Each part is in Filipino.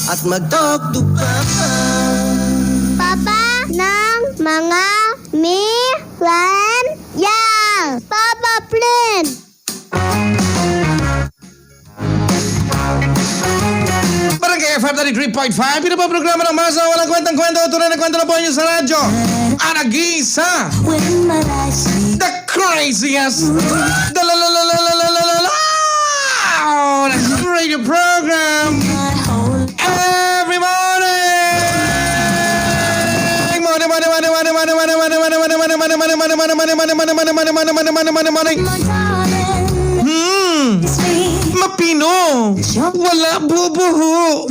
at magdugtog pa. Papa ng mga yan! Papa Prince! Barangay FM 33.5, pinapaprograma ng masa, walang kwentang-kwento, tunay na kwento na po nyo sa radyo. Anagisa! The craziest! The radio program! Every morning! Mapino! Wala bubuho!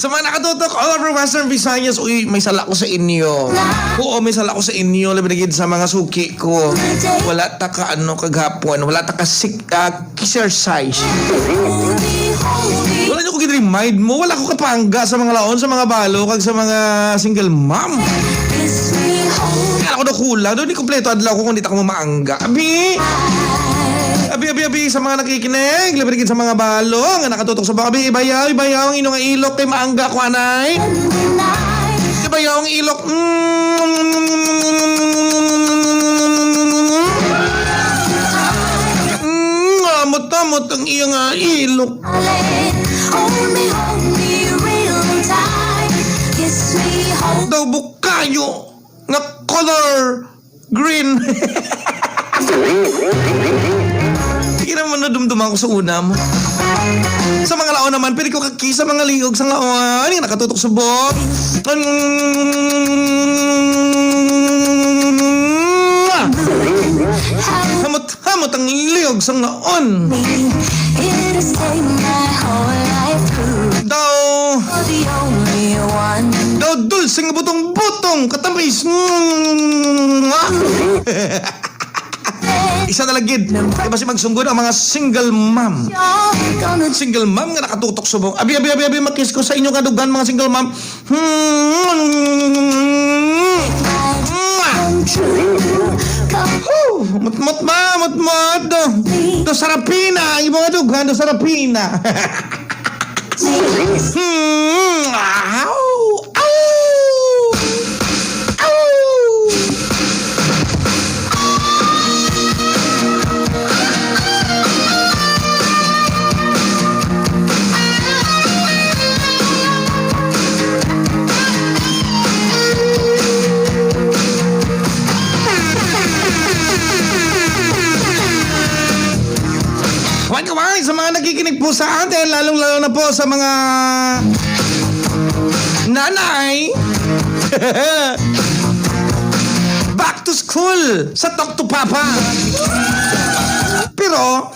Sa mga nakatutok all over Western Visayas, uy, may sala ko sa inyo. Oo, may sala ko sa inyo. Labinagid sa mga suki ko. Wala ta ka kaghapon. Wala ta ka exercise. Wala nyo ko gid-remind mo. Wala ko kapangga sa mga laon, sa mga balo, kag sa mga single mom. Kala ko na kulang. Doon di kompleto adlaw ko kung di ta ko maangga. Abi, sa mga nakikinig, labinagid sa mga balo, nga nakatutok sa baka, ibayaw, ang inong ilok kay maangga ko, anay. Ibayaw ang ilok. Amot ang iyong ilok. Daw bukayo nga color green. Hindi naman nadumduma ako sa una mo. Sa mga laon naman, pwede ko kaki sa mga liog sa laon. Yung nakatutok sa bok. Hamot ang liog sa laon. Daw dulsing butong-butong katamis. Isa na lagid. Diba si magsunggod ang mga single mom? Single mom nga nakatutok subong. Abi, makis ko sa inyo kadugan mga single mom. Mot. Do sarapina. Ang mga dugan, do sarapina. Kaway, sa mga nakikinig po sa atin, lalong-lalo na po sa mga nanay. Back to school sa Talk to Papa. Pero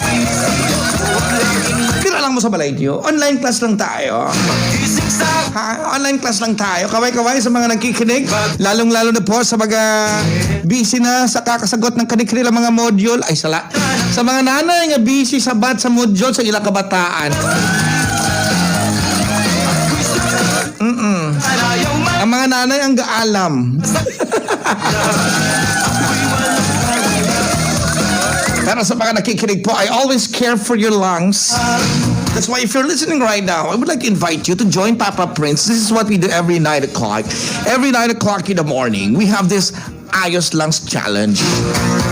lang mo sa balaydio. Online class lang tayo. Online class lang tayo. Kaway-kaway sa mga nagkikinig. Lalong-lalo na po sa mga busy na sa kakasagot ng kanilang mga module. Ay, sala. Sa mga nanay nga busy sa sa module sa ilang kabataan. Ang mga nanay ang gaalam. Pero sa mga nakikinig po, I always care for your lungs. That's why if you're listening right now, I would like to invite you to join Papa Prince. This is what we do every 9 o'clock. Every 9 o'clock in the morning, we have this Ayos Lungs Challenge.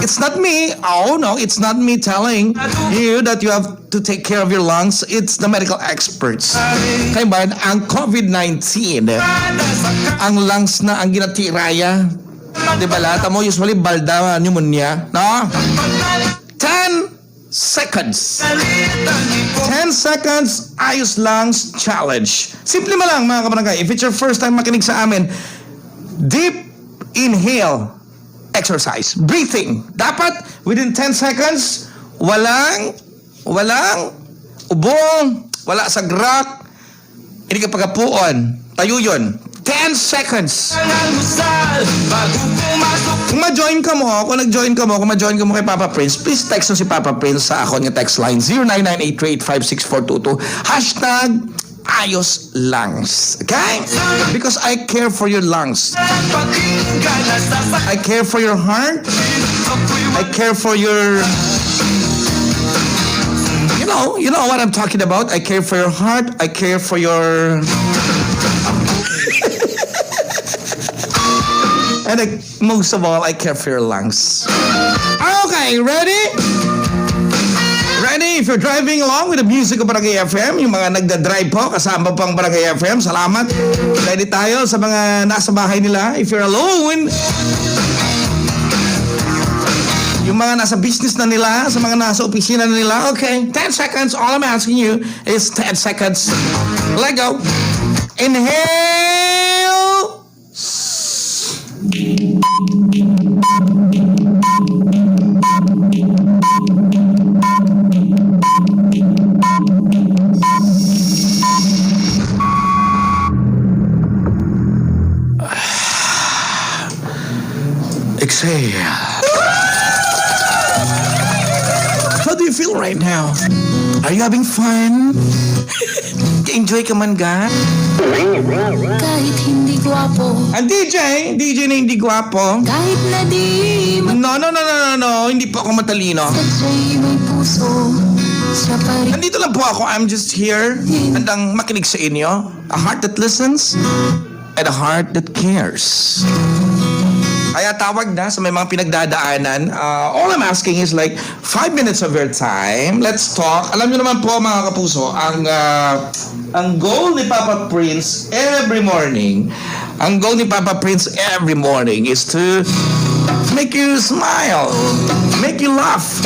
It's not me. Oh, no, it's not me telling you that you have to take care of your lungs. It's the medical experts. Kaya ba, ang COVID-19, ang lungs na ang ginatiraya, di ba lahat mo usually balda pneumonia, no? 10 seconds. 10 seconds Ayos Lungs Challenge. Simple mo lang mga kabarangay. If it's your first time makinig sa amin, deep inhale exercise. Breathing. Dapat within 10 seconds, walang ubong, wala sagrak, hindi ka pagapuon. Tayo yun. 10 seconds. Kung ma-join ka mo, kung ma-join ka mo kay Papa Prince, please text mo si Papa Prince sa ako ng text line 099838564222 #Ayos Lungs. Okay? Because I care for your lungs. I care for your heart. I care for your You know what I'm talking about. I care for your heart. I care for your... And most of all, I care for your lungs. Okay, ready? Ready? If you're driving along with the music of Barangay FM, yung mga nagda-drive po, kasama pang Barangay FM, salamat. Ready tayo sa mga nasa bahay nila. If you're alone, yung mga nasa business na nila, sa mga nasa opisina na nila, okay, 10 seconds. All I'm asking you is 10 seconds. Let go. Inhale. Exhale. How do you feel right now? Are you having fun? Enjoy ka man ga? Kahit hindi gwapo, Ang DJ na hindi gwapo. kahit na di No, hindi po ako matalino. masadya'y may puso, siya pa rin Nandito lang po ako. I'm just here. Handang makinig sa inyo. A heart that listens and a heart that cares. Kaya tawag na sa may mga pinagdadaanan. All I'm asking is like 5 minutes of your time. Let's talk. Alam niyo naman po mga kapuso, ang goal ni Papa Prince every morning, is to make you smile, make you laugh,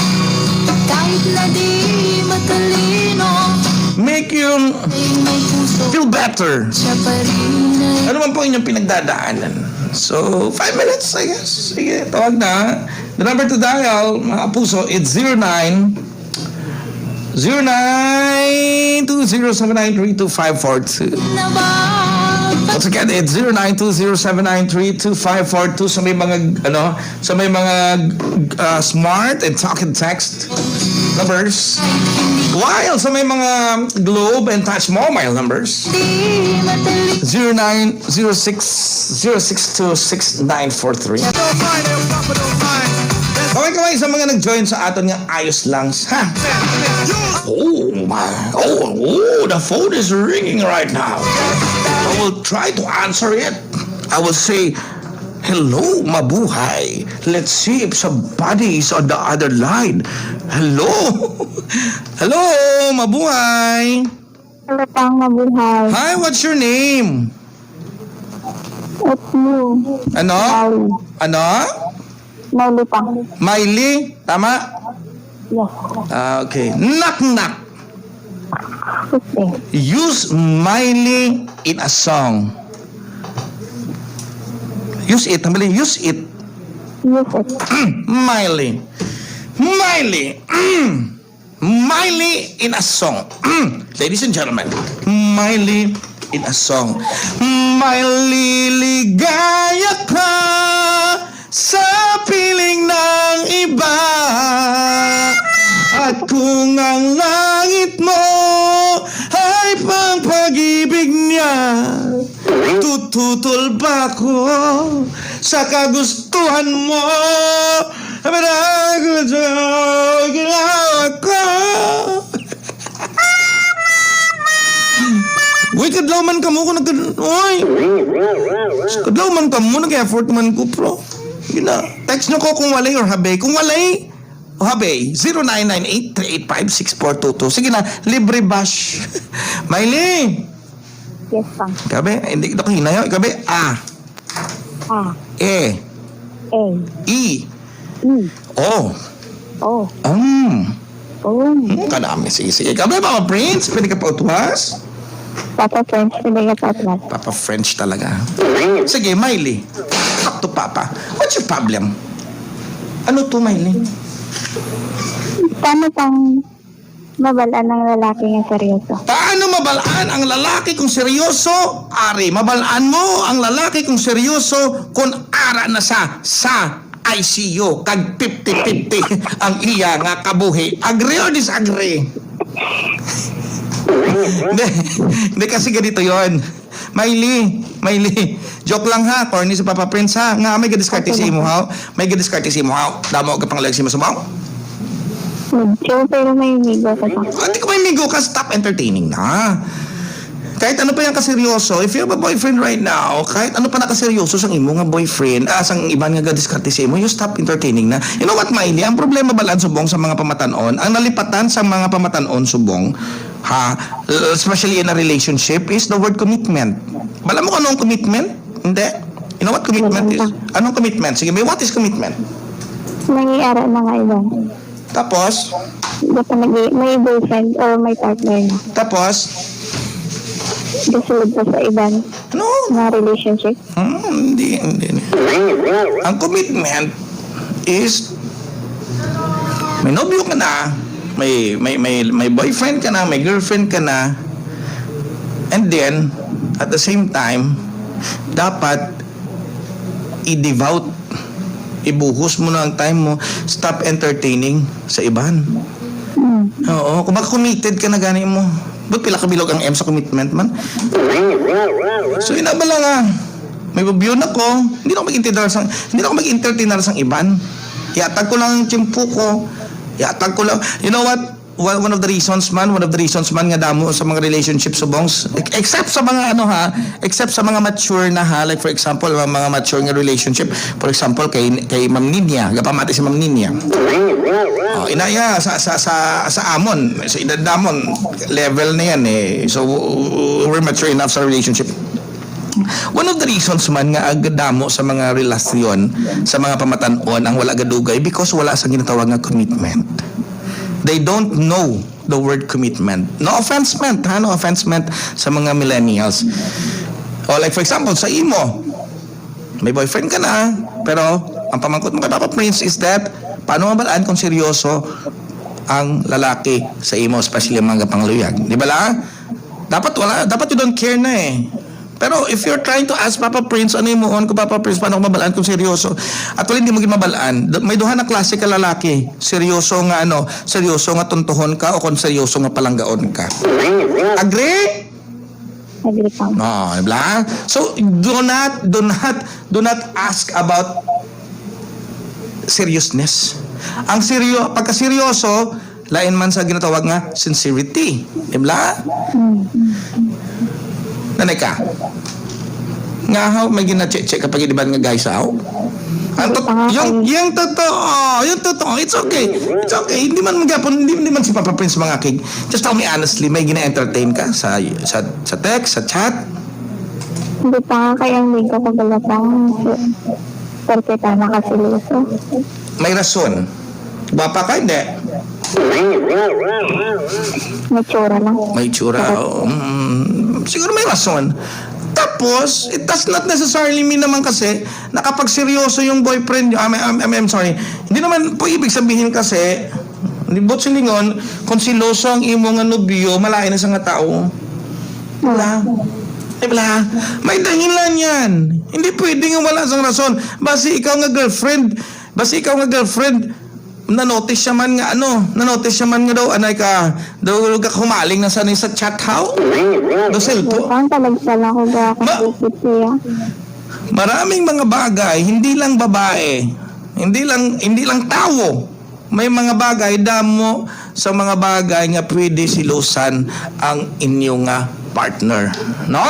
kahit na di matalino, make you ay may puso, feel better. siya pa rin ay Ano man po inyong pinagdadaanan? So, 5 minutes, I guess. Sige, tawag na. The number to dial, mga puso, it's 0920793252. nababag. Once again, it's 0920793252 sa may mga smart and talk and text numbers. While sa may mga Globe and Touch mobile numbers, Di matalino, 0906-062-6943. Kaway sa mga nag-join sa aton nga ayos lang. Ha? The phone is ringing right now. I will try to answer it. I will say, hello, mabuhay. Let's see if somebody is on the other line. Hello? Hello, mabuhay. Lupang mabuhay. Hi, what's your name? It's you. Ano? Ano? May lupang. Miley? Tama? Yes. Okay. Knock. Okay. Use Miley in a song. Use it. Use it. Yes, it. Miley. Miley in a song. Ladies and gentlemen, Miley in a song. Miley, ligaya ka sa piling ng iba. At kung ang langit mo ay pang pag-ibig niya, tututol ba ko sa kagustuhan mo? Ginawa ko. Uy, kadlaw man ka mo kung Uy! Kadlaw man ka mo, nag-effort man ko, bro. Gina. Text nyo ko kung walay or habay. Kung walay, o habay, 0998-385-6422. Sige na, libre bash. Miley! Yes, pang. Ikabe, hindi kita hinayo. Ikabe, A. A. E. A. I. E. O. O. O. Kadami. Sige. Ikabe, Papa Prince, pwede ka pa utuwas? Papa French, pinagay pa atlas. Papa French talaga. Sige, Miley. Talk to Papa. What's your problem? Ano to, Miley? Paano pang mabalaan ng lalaki ng seryoso? Paano mabalaan ang lalaki kung seryoso? Ari, mabalaan mo ang lalaki kung seryoso kung ara na sa ICU kag 50-50 ang iya nga kabuhi. Agree or disagree? Hindi kasi ganito yon. Miley, joke lang ha, corny sa Papa Prince ha. Nga may gadiskarte si mo ha. May gadiskarte si mo ha. Damo ka pang leg si mo sumaw. Medyo, pero may migo ko pa. Hindi ko may migo ka, stop entertaining na. Kahit ano pa yan kaseryoso, if you have a boyfriend right now, kahit ano pa nakaseryoso sang imo nga boyfriend, sang iban nga gadiskarte sa imo, you stop entertaining na. You know what, Miley? Ang problema balan subong sa mga pamatanon, ang nalipatan sa mga pamatanon subong, especially in a relationship, is the word commitment. Bala mo kung anong commitment? Hindi. You know what commitment is? Anong commitment? Sige, what is commitment? Nangyayara na nga iba. Tapos, May boyfriend or may partner na. tapos, Gasulod pa sa ibang ano? na relationship. Hindi. Ang commitment is may nobyo ka na, may boyfriend ka na, may girlfriend ka na, and then at the same time dapat i-devote, ibuhos mo na ang time mo, stop entertaining sa iban. Oo, kung baka committed ka na gani mo. Ba't pila kabilog ang M sa commitment man? So inabala nga. May bubyon ako. Hindi na ako mag-entertainer sang iban. Iatag ko lang ang tiyempo ko. Iatag ko lang. You know what? One of the reasons man nga damo sa mga relationship subongs, except sa mga except sa mga mature na like for example, mga mature nga relationship, for example kay Ma'am Ninya, gapamati si Ma'am Ninya. Inaya sa amon, sa edad damon, level na yan eh. So we're mature enough sa relationship. One of the reasons man nga agdamo sa mga relasyon sa mga pamatanon ang wala gadugay because wala sa ginatawag nga commitment. They don't know the word commitment. No offense meant sa mga millennials. O like for example, sa imo, may boyfriend ka na, pero ang pamangkot mo kay Papa Prince is that, paano mabalaan kung seryoso ang lalaki sa imo, especially ang mga pangluyag? Di ba la? Dapat you don't care na eh. Pero if you're trying to ask Papa Prince, ano yung muon ko Papa Prince, paano ko mabalaan kung seryoso? At wala hindi mo mabalaan. May duha na klase ka lalaki. Seryoso nga tuntuhon ka o kung seryoso nga palanggaon ka. Agree? Agree pa. No, diba? So do not ask about seriousness. Pagka seryoso, lain man sa ginatawag nga sincerity. Diba? Nanay ka? Nga ho, may gina-check kapag iniban nga guys ho? Yung totoo, it's okay. Hindi man si Papa Prince mga kig. Just tell me honestly, may gina-entertain ka sa text, sa chat? Hindi pa nga kaya hindi ko pagbalatang porque ka nakasiluso. May rason. Gwapa ka, hindi? May tsura lang. May tsura. Siguro may rason. Tapos, it does not necessarily mean naman kasi na kapag seryoso yung boyfriend nyo, I'm sorry, hindi naman po ibig sabihin kasi, libot silingon, kung siloso ang imong nobyo, malain na sa nga tao. Wala. May dahilan yan. Hindi pwedeng wala sang rason. Basi ikaw nga girlfriend, na-notice siya man nga daw anay ka humaling na sanay sa chat how? Do cellphone. Ang talagsala ko ba kapit siya. Maraming mga bagay, hindi lang babae, hindi lang tao. May mga bagay damo sa mga bagay nga pwede silusan ang inyong partner. No?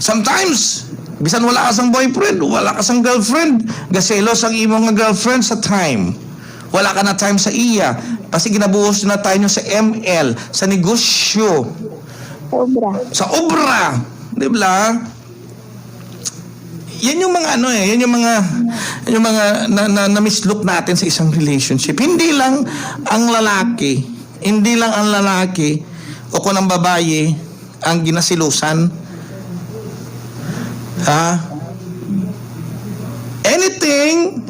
Sometimes bisan wala ka sang boyfriend, wala ka sang girlfriend, gaselos ang imong girlfriend sa time. Wala ka na time sa iya. Kasi ginabuhos na tayo sa ML, sa negosyo. Sa obra. Di ba? Yan yung mga yan yung mga na-mislook natin sa isang relationship. Hindi lang ang lalaki o kung ang babae ang ginasilusan.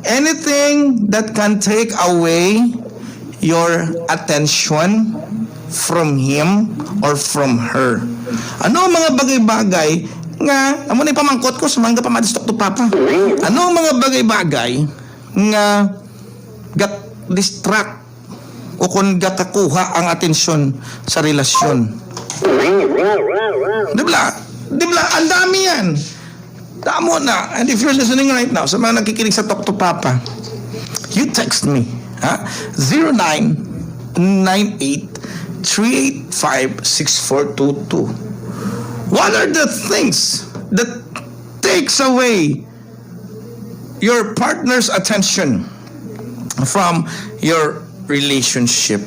Anything that can take away your attention from him or from her. Ano ang mga bagay-bagay nga, amo na ipamangkot ko sa mga pamadistok to Papa. Ano ang mga bagay-bagay nga distract o kung gatakuha ang atensyon sa relasyon? Dibla, ang dami yan. Damo na. And if you're listening right now, sa mga nakikinig sa Talk to Papa, you text me. 09 0998-385-6422. What are the things that takes away your partner's attention from your relationship?